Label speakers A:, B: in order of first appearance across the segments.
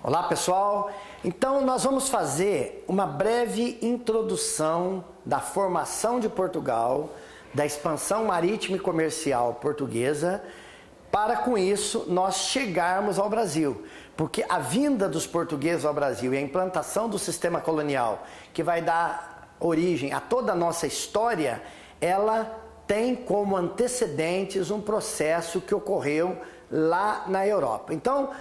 A: Olá pessoal, então nós vamos fazer uma breve introdução da formação de Portugal, da expansão marítima e comercial portuguesa, para com isso nós chegarmos ao Brasil, porque a vinda dos portugueses ao Brasil e a implantação do sistema colonial, que vai dar origem a toda a nossa história, ela tem como antecedentes um processo que ocorreu lá na Europa. Então,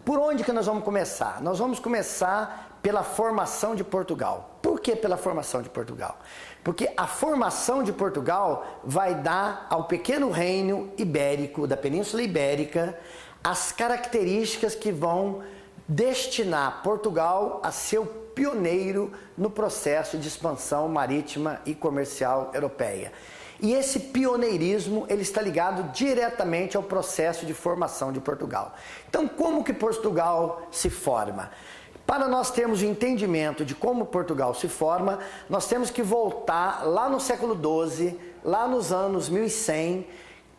A: por onde que nós vamos começar? Nós vamos começar pela formação de Portugal. Por que pela formação de Portugal? Porque a formação de Portugal vai dar ao pequeno reino ibérico, da Península Ibérica, as características que vão destinar Portugal a ser o pioneiro no processo de expansão marítima e comercial europeia. E esse pioneirismo, ele está ligado diretamente ao processo de formação de Portugal. Então, como que Portugal se forma? Para nós termos o entendimento de como Portugal se forma, nós temos que voltar lá no século XII, lá nos anos 1100,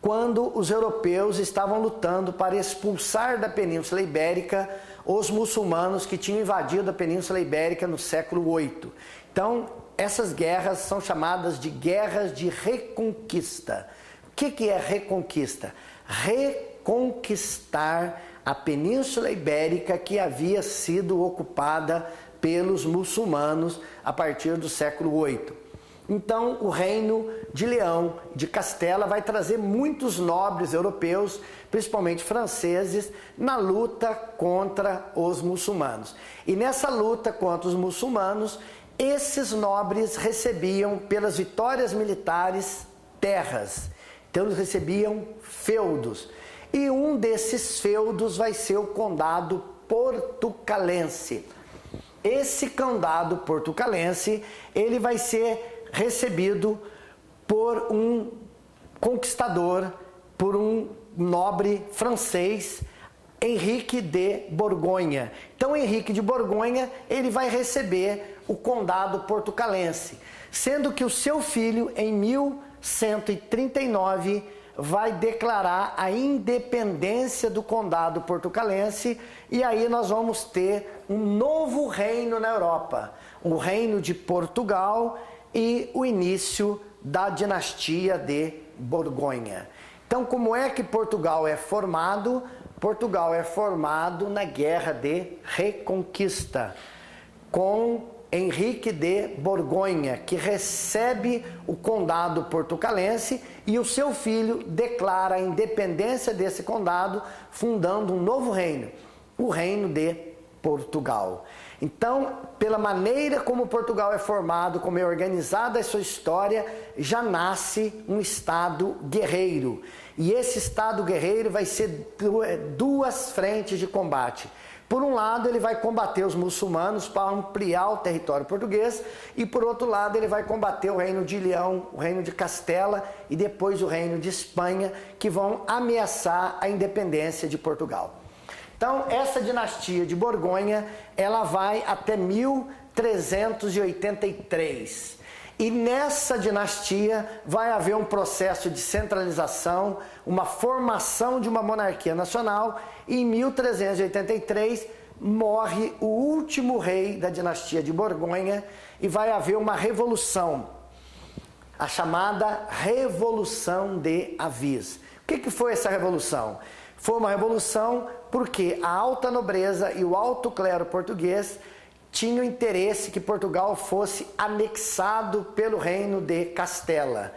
A: quando os europeus estavam lutando para expulsar da Península Ibérica os muçulmanos que tinham invadido a Península Ibérica no século VIII. Então, essas guerras são chamadas de guerras de reconquista. O que é reconquista? Reconquistar a Península Ibérica que havia sido ocupada pelos muçulmanos a partir do século VIII. Então, o reino de Leão, de Castela, vai trazer muitos nobres europeus, principalmente franceses, na luta contra os muçulmanos. E nessa luta contra os muçulmanos, esses nobres recebiam, pelas vitórias militares, terras. Então eles recebiam feudos. E um desses feudos vai ser o condado portucalense. Esse condado portucalense, ele vai ser recebido por um conquistador, por um nobre francês, Henrique de Borgonha. Então Henrique de Borgonha, ele vai receber o condado portucalense, sendo que o seu filho, em 1139, vai declarar a independência do condado portucalense, e aí nós vamos ter um novo reino na Europa, o reino de Portugal e o início da dinastia de Borgonha. Então, como é que Portugal é formado? Portugal é formado na Guerra de Reconquista, com Henrique de Borgonha, que recebe o condado portucalense, e o seu filho declara a independência desse condado, fundando um novo reino, o Reino de Portugal. Então, pela maneira como Portugal é formado, como é organizada a sua história, já nasce um Estado guerreiro. E esse Estado guerreiro vai ser duas frentes de combate. Por um lado, ele vai combater os muçulmanos para ampliar o território português, e por outro lado, ele vai combater o reino de Leão, o reino de Castela e depois o reino de Espanha, que vão ameaçar a independência de Portugal. Então, essa dinastia de Borgonha, ela vai até 1383. E nessa dinastia vai haver um processo de centralização, uma formação de uma monarquia nacional, e em 1383 morre o último rei da dinastia de Borgonha e vai haver uma revolução, a chamada Revolução de Avis. O que foi essa revolução? Foi uma revolução porque a alta nobreza e o alto clero português tinham interesse que Portugal fosse anexado pelo reino de Castela.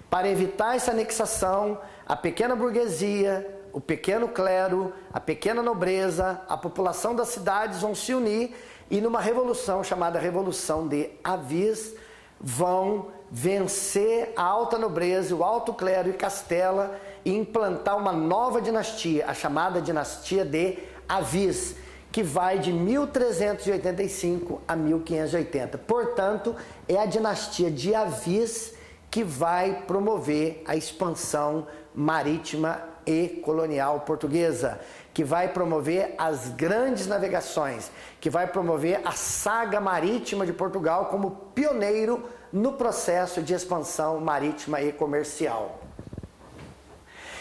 A: Para evitar essa anexação, a pequena burguesia, o pequeno clero, a pequena nobreza, a população das cidades vão se unir e numa revolução chamada Revolução de Avis vão vencer a alta nobreza, o alto clero e Castela e implantar uma nova dinastia, a chamada dinastia de Avis, que vai de 1385 a 1580. Portanto, é a dinastia de Avis que vai promover a expansão marítima e colonial portuguesa. que vai promover as grandes navegações, que vai promover a saga marítima de Portugal como pioneiro no processo de expansão marítima e comercial.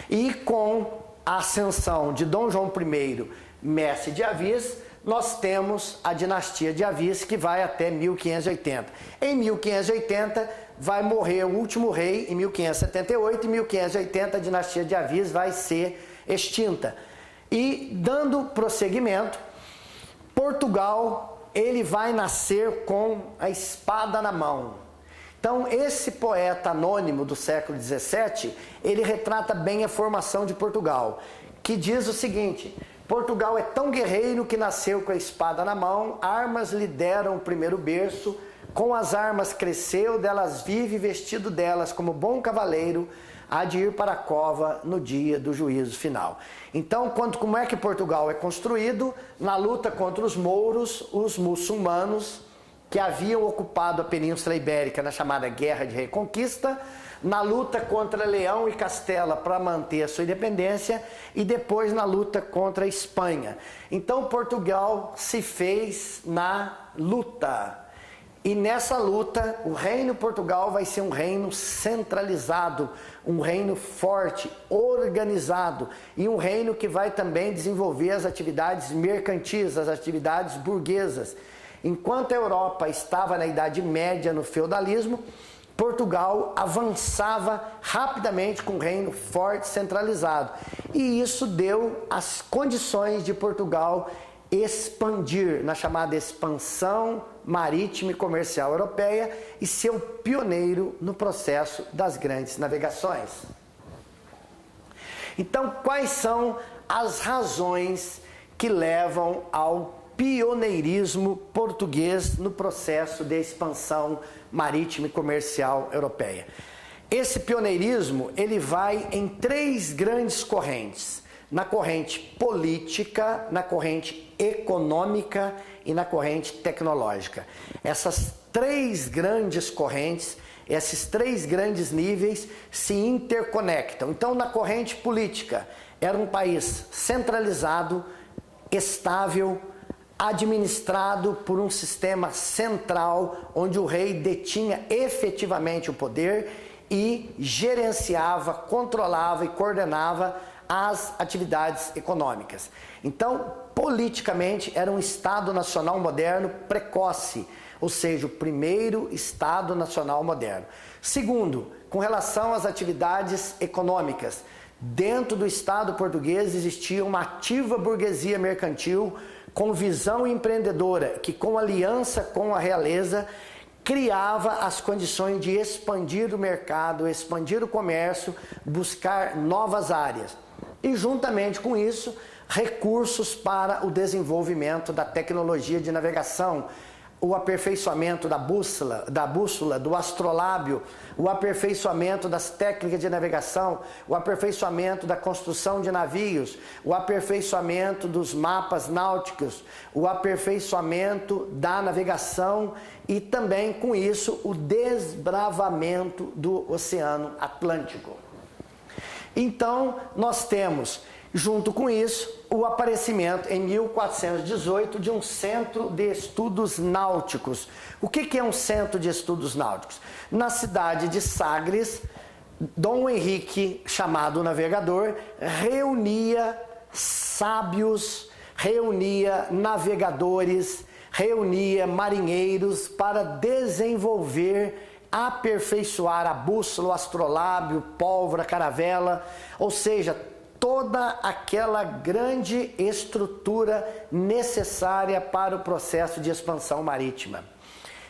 A: E com a ascensão de Dom João I, mestre de Avis, nós temos a dinastia de Avis, que vai até 1580. Em 1580 vai morrer o último rei, em 1578, em 1580 a dinastia de Avis vai ser extinta. E dando prosseguimento, Portugal, ele vai nascer com a espada na mão. Então, esse poeta anônimo do século XVII, ele retrata bem a formação de Portugal, que diz o seguinte: Portugal é tão guerreiro que nasceu com a espada na mão, armas lhe deram o primeiro berço, com as armas cresceu, delas vive, vestido delas como bom cavaleiro, há de ir para a cova no dia do juízo final. Então, como é que Portugal é construído? Na luta contra os mouros, os muçulmanos, que haviam ocupado a Península Ibérica na chamada Guerra de Reconquista, na luta contra Leão e Castela para manter a sua independência e depois na luta contra a Espanha. Então Portugal se fez na luta. E nessa luta, o reino Portugal vai ser um reino centralizado, um reino forte, organizado, e um reino que vai também desenvolver as atividades mercantis, as atividades burguesas. Enquanto a Europa estava na Idade Média, no feudalismo, Portugal avançava rapidamente com um reino forte, centralizado. E isso deu as condições de Portugal expandir na chamada expansão marítima e comercial europeia e ser o pioneiro no processo das grandes navegações. Então, quais são as razões que levam ao pioneirismo português no processo de expansão marítima e comercial europeia? Esse pioneirismo, ele vai em três grandes correntes: na corrente política, na corrente econômica e na corrente tecnológica. Essas três grandes correntes, esses três grandes níveis se interconectam. Então, na corrente política, era um país centralizado, estável, administrado por um sistema central, onde o rei detinha efetivamente o poder e gerenciava, controlava e coordenava as atividades econômicas. Então, politicamente, era um Estado Nacional moderno precoce, ou seja, o primeiro Estado Nacional moderno. Segundo, com relação às atividades econômicas, dentro do Estado português existia uma ativa burguesia mercantil com visão empreendedora, que com aliança com a realeza criava as condições de expandir o mercado, expandir o comércio, buscar novas áreas. E juntamente com isso, recursos para o desenvolvimento da tecnologia de navegação, o aperfeiçoamento da bússola, do astrolábio, o aperfeiçoamento das técnicas de navegação, o aperfeiçoamento da construção de navios, o aperfeiçoamento dos mapas náuticos, o aperfeiçoamento da navegação e também, com isso, o desbravamento do Oceano Atlântico. Então, nós temos, junto com isso, o aparecimento em 1418 de um centro de estudos náuticos. O que é um centro de estudos náuticos? Na cidade de Sagres, Dom Henrique, chamado navegador, reunia sábios, reunia navegadores, reunia marinheiros para desenvolver, aperfeiçoar a bússola, o astrolábio, pólvora, caravela, ou seja, toda aquela grande estrutura necessária para o processo de expansão marítima.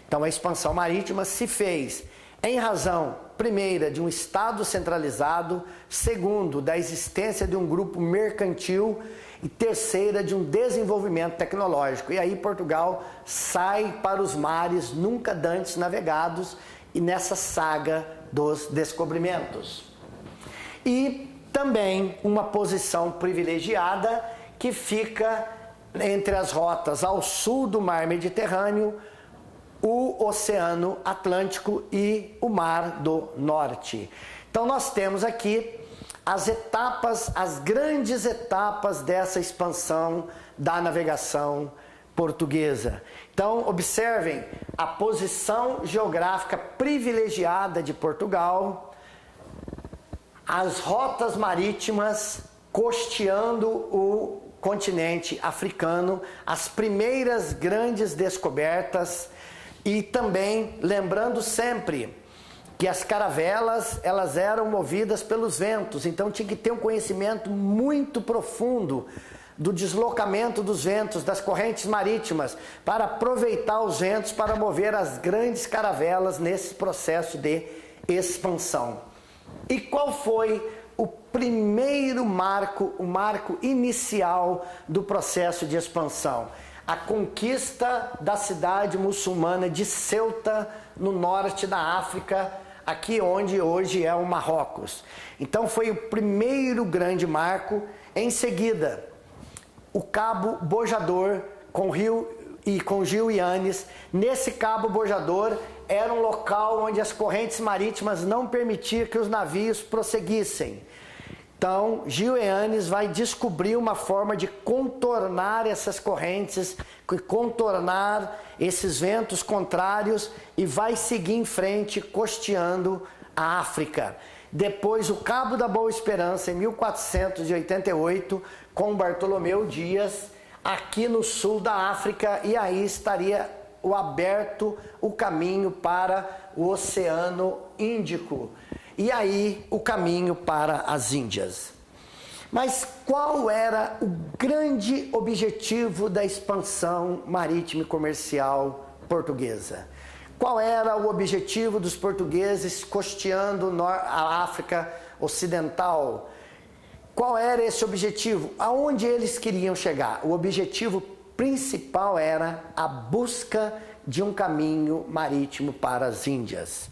A: Então, a expansão marítima se fez em razão, primeira, de um Estado centralizado, segundo, da existência de um grupo mercantil e terceira, de um desenvolvimento tecnológico. E aí Portugal sai para os mares nunca dantes navegados e nessa saga dos descobrimentos. E também uma posição privilegiada que fica entre as rotas ao sul do mar Mediterrâneo, o Oceano Atlântico e o Mar do Norte. Então nós temos aqui as grandes etapas dessa expansão da navegação portuguesa. Então, observem a posição geográfica privilegiada de Portugal, as rotas marítimas costeando o continente africano, as primeiras grandes descobertas e também lembrando sempre que as caravelas, elas eram movidas pelos ventos, então tinha que ter um conhecimento muito profundo do deslocamento dos ventos, das correntes marítimas, para aproveitar os ventos para mover as grandes caravelas nesse processo de expansão. E qual foi o primeiro marco, o marco inicial do processo de expansão? A conquista da cidade muçulmana de Ceuta, no norte da África, aqui onde hoje é o Marrocos. Então foi o primeiro grande marco. Em seguida, o Cabo Bojador com Gil e Anis. Nesse Cabo Bojador era um local onde as correntes marítimas não permitiam que os navios prosseguissem. Então, Gil e Anis vai descobrir uma forma de contornar essas correntes, contornar esses ventos contrários e vai seguir em frente, costeando a África. Depois, o Cabo da Boa Esperança, em 1488, com Bartolomeu Dias, aqui no sul da África, e aí estaria aberto o caminho para o Oceano Índico. E aí o caminho para as Índias. Mas qual era o grande objetivo da expansão marítima e comercial portuguesa? Qual era o objetivo dos portugueses costeando a África Ocidental? Qual era esse objetivo? Aonde eles queriam chegar? O objetivo principal era a busca de um caminho marítimo para as Índias.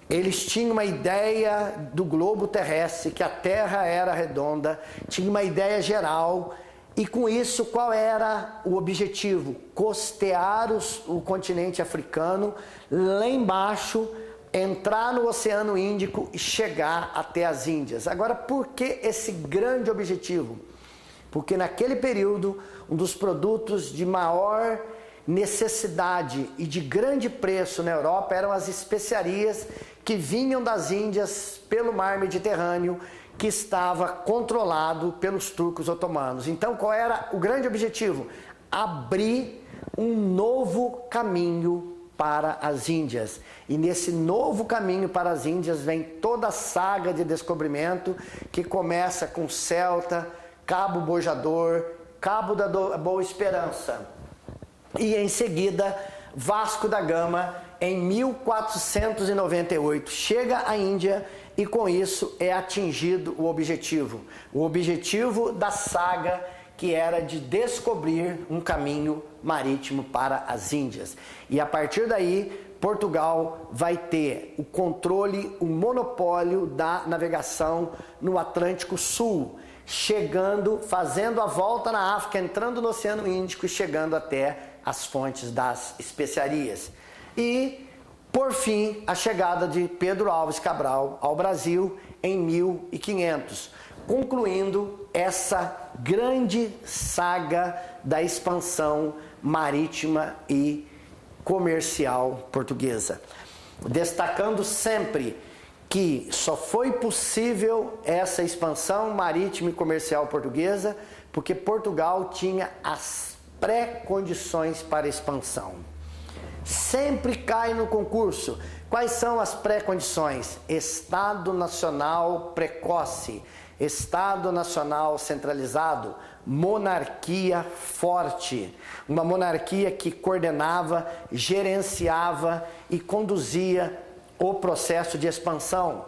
A: Eles tinham uma ideia do globo terrestre, que a Terra era redonda, tinham uma ideia geral, e com isso qual era o objetivo? Costear o continente africano, lá embaixo, entrar no Oceano Índico e chegar até as Índias. Agora, por que esse grande objetivo? Porque naquele período, um dos produtos de maior necessidade e de grande preço na Europa eram as especiarias que vinham das Índias pelo mar Mediterrâneo, que estava controlado pelos turcos otomanos. Então, qual era o grande objetivo? Abrir um novo caminho para as Índias. E nesse novo caminho para as Índias vem toda a saga de descobrimento, que começa com Ceuta, Cabo Bojador, Cabo da Boa Esperança. E em seguida, Vasco da Gama, em 1498, chega à Índia e com isso é atingido o objetivo da saga, que era de descobrir um caminho marítimo para as Índias. E a partir daí, Portugal vai ter o controle, o monopólio da navegação no Atlântico Sul, chegando, fazendo a volta na África, entrando no Oceano Índico e chegando até as fontes das especiarias. E, por fim, a chegada de Pedro Álvares Cabral ao Brasil em 1500, concluindo essa grande saga da expansão marítima e comercial portuguesa. Destacando sempre que só foi possível essa expansão marítima e comercial portuguesa porque Portugal tinha as pré-condições para a expansão. Sempre cai no concurso. Quais são as pré-condições? Estado Nacional precoce, Estado Nacional centralizado, monarquia forte. Uma monarquia que coordenava, gerenciava e conduzia o processo de expansão.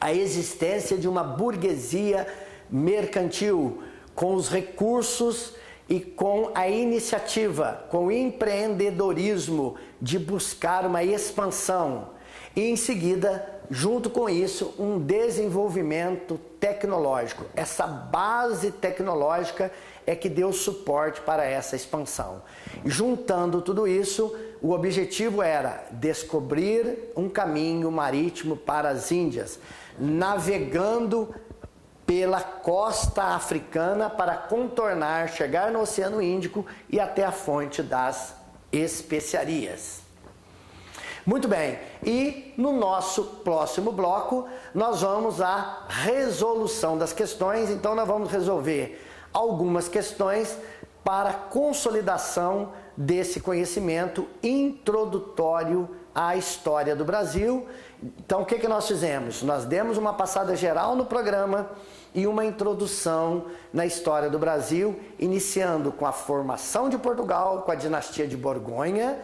A: A existência de uma burguesia mercantil, com os recursos e com a iniciativa, com o empreendedorismo de buscar uma expansão. E em seguida, junto com isso, um desenvolvimento tecnológico. Essa base tecnológica é que deu suporte para essa expansão. Juntando tudo isso, o objetivo era descobrir um caminho marítimo para as Índias, navegando pela costa africana para contornar, chegar no Oceano Índico e até a fonte das especiarias. Muito bem, e no nosso próximo bloco nós vamos à resolução das questões, então nós vamos resolver algumas questões para consolidação desse conhecimento introdutório à história do Brasil. Então o que nós fizemos? Nós demos uma passada geral no programa e uma introdução na história do Brasil, iniciando com a formação de Portugal, com a dinastia de Borgonha,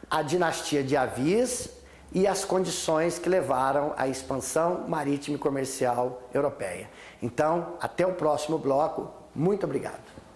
A: a dinastia de Avis e as condições que levaram à expansão marítima e comercial europeia. Então, até o próximo bloco. Muito obrigado.